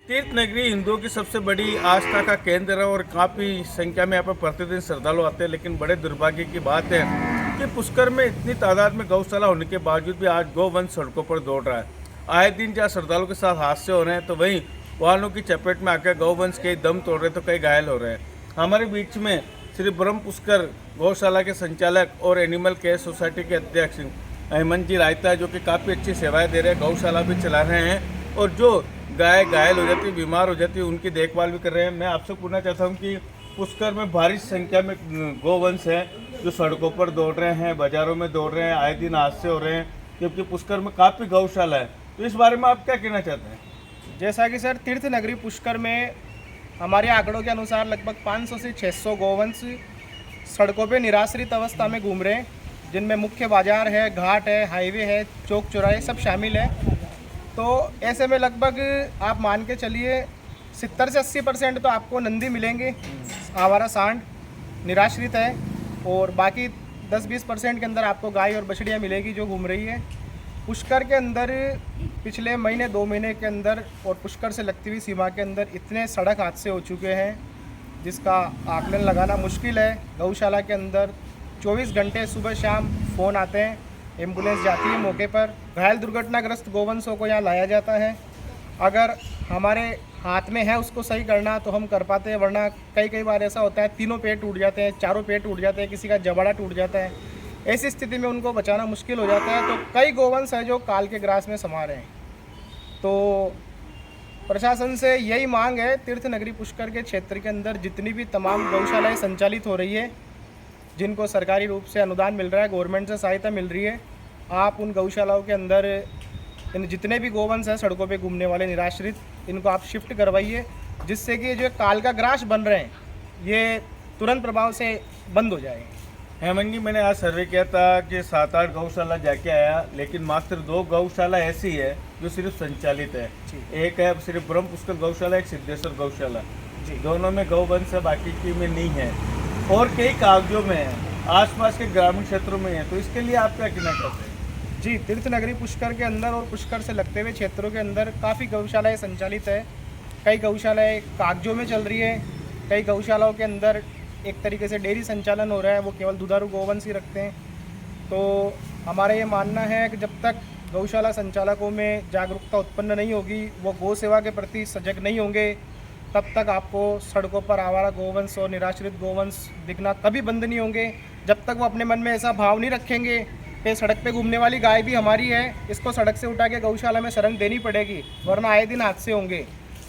तीर्थ नगरी हिंदुओं की सबसे बड़ी आस्था का केंद्र है और काफ़ी संख्या में यहाँ पर प्रतिदिन श्रद्धालु आते हैं। लेकिन बड़े दुर्भाग्य की बात है कि पुष्कर में इतनी तादाद में गौशाला होने के बावजूद भी आज गौवंश सड़कों पर दौड़ रहा है। आए दिन जहाँ श्रद्धालुओं के साथ हादसे हो रहे हैं तो वहीं वाहनों की चपेट में आकर गौवंश के दम तोड़ रहे तो कई घायल हो रहे हैं। हमारे बीच में श्री ब्रह्म पुष्कर गौशाला के संचालक और एनिमल केयर सोसाइटी के अध्यक्ष हेमंत जी रायता, जो कि काफ़ी अच्छी सेवाएं दे रहे हैं, गौशाला भी चला रहे हैं और जो गाय घायल हो जाती है, बीमार हो जाती है, उनकी देखभाल भी कर रहे हैं। मैं आपसे पूछना चाहता हूं कि पुष्कर में भारी संख्या में गौवंश हैं जो सड़कों पर दौड़ रहे हैं, बाजारों में दौड़ रहे हैं, आए दिन हादसे हो रहे हैं, जबकि पुष्कर में काफ़ी गौशाला है। तो इस बारे में आप क्या कहना चाहते हैं? जैसा कि सर, तीर्थ नगरी पुष्कर में हमारे आंकड़ों के अनुसार लगभग 500 से 600 गौवंश सड़कों पे निराश्रित अवस्था में घूम रहे हैं, जिनमें मुख्य बाजार है, घाट है, हाईवे है, चौक चौराहे सब शामिल है। तो ऐसे में लगभग आप मान के चलिए 70 से 80% तो आपको नंदी मिलेंगे, आवारा सांड निराश्रित है, और बाकी 10-20% के अंदर आपको गाय और बछड़ियाँ मिलेगी जो घूम रही है। पुष्कर के अंदर पिछले महीने 2 महीने के अंदर और पुष्कर से लगती हुई सीमा के अंदर इतने सड़क हादसे हो चुके हैं जिसका आकलन लगाना मुश्किल है। गौशाला के अंदर 24 घंटे सुबह शाम फ़ोन आते हैं, एम्बुलेंस जाती है मौके पर, घायल दुर्घटनाग्रस्त गौवंशों को यहाँ लाया जाता है। अगर हमारे हाथ में है उसको सही करना तो हम कर पाते हैं, वरना कई बार ऐसा होता है तीनों पेट टूट जाते हैं, चारों पेट टूट जाते हैं, किसी का जबड़ा टूट जाता है। ऐसी स्थिति में उनको बचाना मुश्किल हो जाता है। तो कई गौवंश है जो काल के ग्रास में समा रहे हैं। तो प्रशासन से यही मांग है, तीर्थ नगरी पुष्कर के क्षेत्र के अंदर जितनी भी तमाम गौशालाएँ संचालित हो रही है, जिनको सरकारी रूप से अनुदान मिल रहा है, गवर्नमेंट से सहायता मिल रही है, आप उन गौशालाओं के अंदर इन जितने भी गौवंश हैं सड़कों पे घूमने वाले निराश्रित, इनको आप शिफ्ट करवाइए, जिससे कि जो काल का ग्रास बन रहे हैं ये तुरंत प्रभाव से बंद हो जाए। हेमंत जी, मैंने आज सर्वे किया था कि 7-8 गौशाला जाके आया, लेकिन मात्र 2 गौशाला ऐसी है जो सिर्फ संचालित है। एक है सिर्फ ब्रह्म पुष्कर गौशाला, एक सिद्धेश्वर गौशाला। दोनों में गौवंश है, बाकी की में नहीं है, और कई कागजों में है, आसपास के ग्रामीण क्षेत्रों में है। तो इसके लिए आप क्या कहना चाहते हैं? जी, तीर्थ नगरी पुष्कर के अंदर और पुष्कर से लगते हुए क्षेत्रों के अंदर काफ़ी गौशालाएँ संचालित है। कई गौशालाएँ कागजों में चल रही है, कई गौशालाओं के अंदर एक तरीके से डेयरी संचालन हो रहा है, वो केवल दुधारू गोवंश ही रखते हैं। तो हमारा ये मानना है कि जब तक गौशाला संचालकों में जागरूकता उत्पन्न नहीं होगी, वो गौ सेवा के प्रति सजग नहीं होंगे, तब तक आपको सड़कों पर आवारा गोवंश और निराश्रित गोवंश दिखना कभी बंद नहीं होंगे। जब तक वो अपने मन में ऐसा भाव नहीं रखेंगे कि सड़क पे घूमने वाली गाय भी हमारी है, इसको सड़क से उठा के गौशाला में शरण देनी पड़ेगी, वरना आए दिन हादसे होंगे।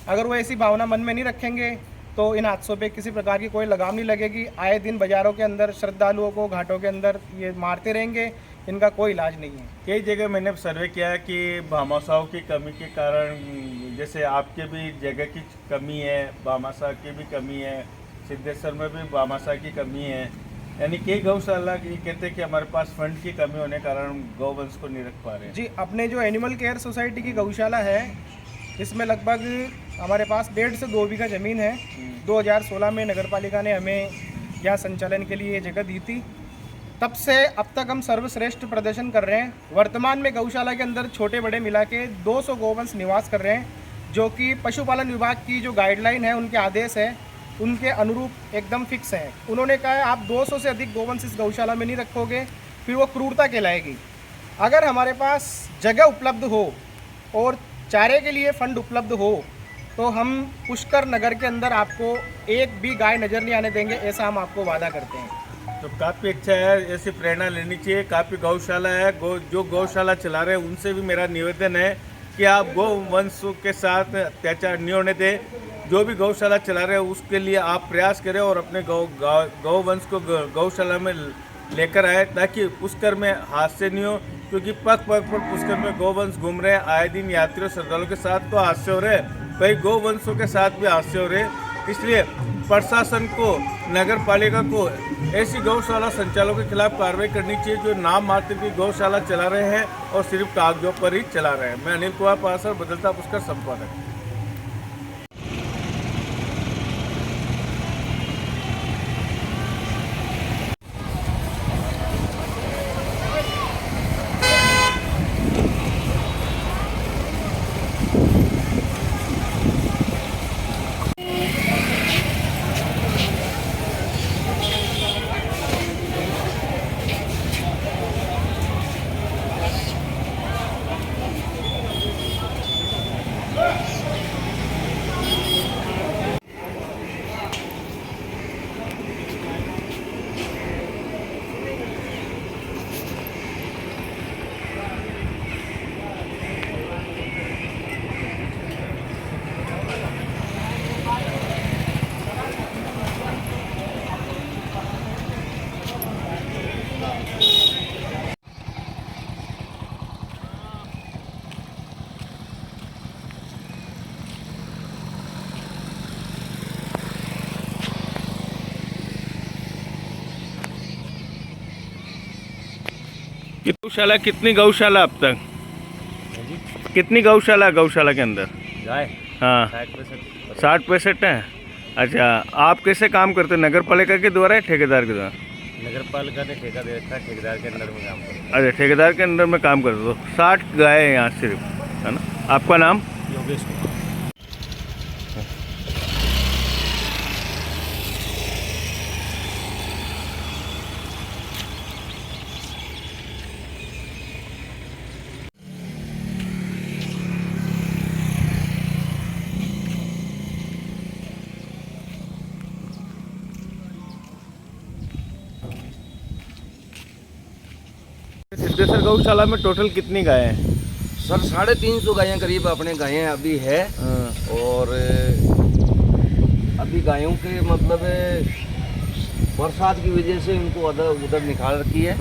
अगर वो ऐसी भावना मन में नहीं रखेंगे तो इन हादसों पे किसी प्रकार की कोई लगाम नहीं लगेगी। आए दिन बाज़ारों के अंदर श्रद्धालुओं को घाटों के अंदर ये मारते रहेंगे, इनका कोई इलाज नहीं है। कई जगह मैंने सर्वे किया है कि भामाशाहों की कमी के कारण, जैसे आपके भी जगह की कमी है, भामाशाह की भी कमी है, सिद्धेश्वर में भी भामाशाह की कमी है, यानी कई गौशाला ये कहते हैं कि हमारे पास फंड की कमी होने के कारण गौवंश को नहीं रख पा रहे। जी, अपने जो एनिमल केयर सोसाइटी की गौशाला है, इसमें लगभग हमारे पास 1.5 से 2 बीघा ज़मीन है। 2016 में नगर पालिका ने हमें यहाँ संचालन के लिए ये जगह दी थी। तब से अब तक हम सर्वश्रेष्ठ प्रदर्शन कर रहे हैं। वर्तमान में गौशाला के अंदर छोटे बड़े मिला के 200 गौवंश निवास कर रहे हैं, जो कि पशुपालन विभाग की जो गाइडलाइन है, उनके आदेश है, उनके अनुरूप एकदम फिक्स है। उन्होंने कहा है आप 200 से अधिक गौवंश इस गौशाला में नहीं रखोगे, फिर वो क्रूरता कहलाएगी। अगर हमारे पास जगह उपलब्ध हो और चारे के लिए फंड उपलब्ध हो तो हम पुष्कर नगर के अंदर आपको एक भी गाय नज़र नहीं आने देंगे, ऐसा हम आपको वादा करते हैं। तो काफ़ी अच्छा है, ऐसी प्रेरणा लेनी चाहिए। काफ़ी गौशाला है, जो गौशाला चला रहे हैं उनसे भी मेरा निवेदन है कि आप गौवंशों के साथ अत्याचार नहीं होने दें। जो भी गौशाला चला रहे हैं उसके लिए आप प्रयास करें और अपने गौवंश को गौशाला में लेकर आए, ताकि पुष्कर में हादसे नहीं हो, क्योंकि पग पग पर पुष्कर में गौवंश घूम रहे हैं। आए दिन यात्रियों श्रद्धालुओं के साथ तो हादसे हो रहे हैं, कई गौवंशों के साथ भी हादसे हो रहे हैं। इसलिए प्रशासन को, नगर पालिका को ऐसी गौशाला संचालकों के खिलाफ कार्रवाई करनी चाहिए जो नाम मात्र की गौशाला चला रहे हैं और सिर्फ कागजों पर ही चला रहे हैं। मैं अनिल कुमार पासर, बदलता पुष्कर संपादक। गौशाला कितनी गौशाला अब तक? कितनी गौशाला गौशाला के अंदर? गाय हाँ 60-65 है। अच्छा, आप कैसे काम करते हैं? नगर पालिका के द्वारा या ठेकेदार के द्वारा? नगर पालिका ने ठेका दे रखा है, ठेकेदार के अंदर में काम करते अच्छा, ठेकेदार के अंदर में काम करते हो। 60 गाय हैं यहाँ सिर्फ, है ना? आपका नाम? हैं। योगेश कुमार। सिद्धेश्वर गौशाला में टोटल कितनी गाय हैं? सर 350 गायें करीब अपने गायें अभी है। और अभी गायों के मतलब बरसात की वजह से इनको उधर निकाल रखी है।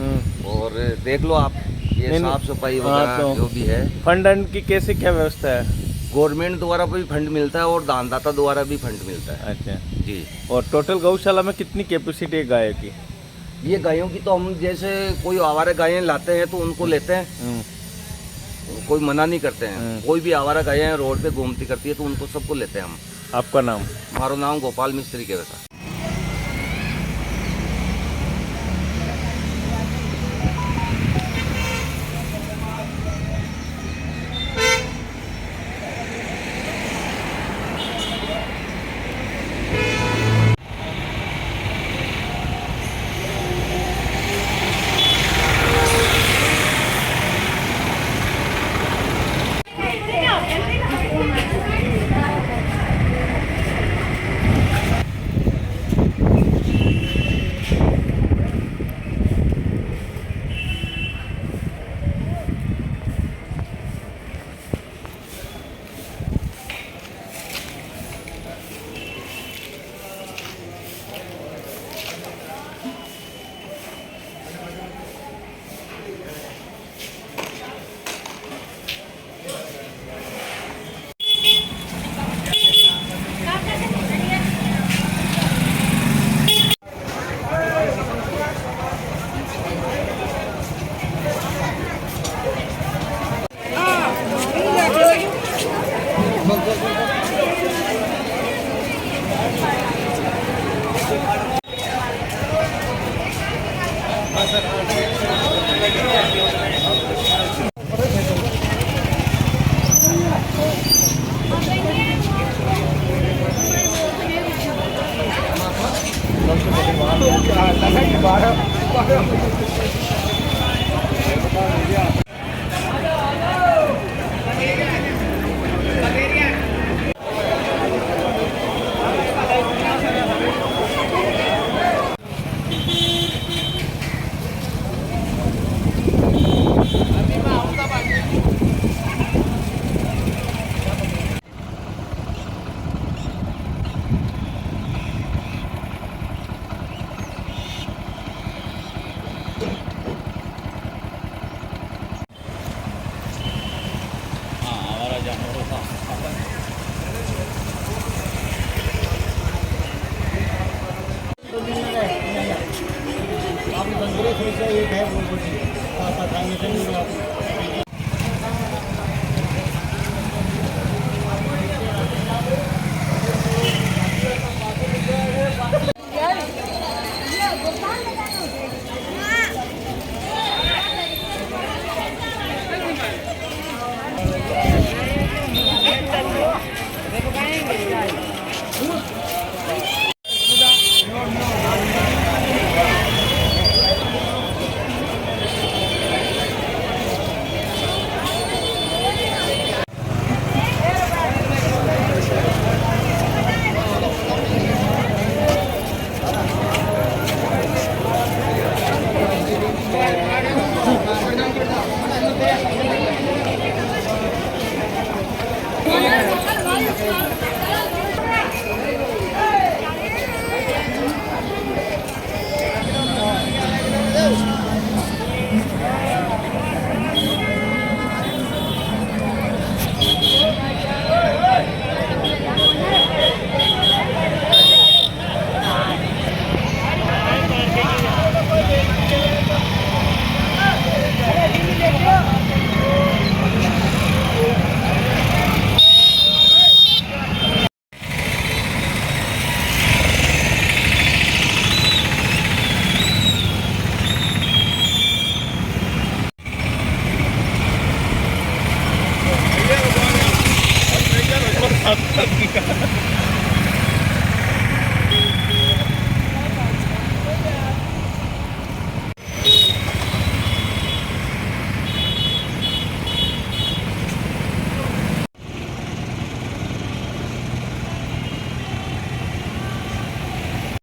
और देख लो आप, ये नहीं, साफ सफाई हाँ, वगैरह तो जो भी है। फंड की कैसे क्या व्यवस्था है? गवर्नमेंट द्वारा भी फंड मिलता है और दानदाता द्वारा भी फंड मिलता है। अच्छा, जी। और टोटल गौशाला में कितनी कैपेसिटी है गाय की? ये गायों की तो हम जैसे कोई आवारा गायें लाते हैं तो उनको लेते हैं, कोई मना नहीं करते हैं। कोई भी आवारा गायें रोड पे घूमती करती है तो उनको सबको लेते हैं हम। आपका नाम? हमारा नाम गोपाल मिस्त्री के वैसा। बारह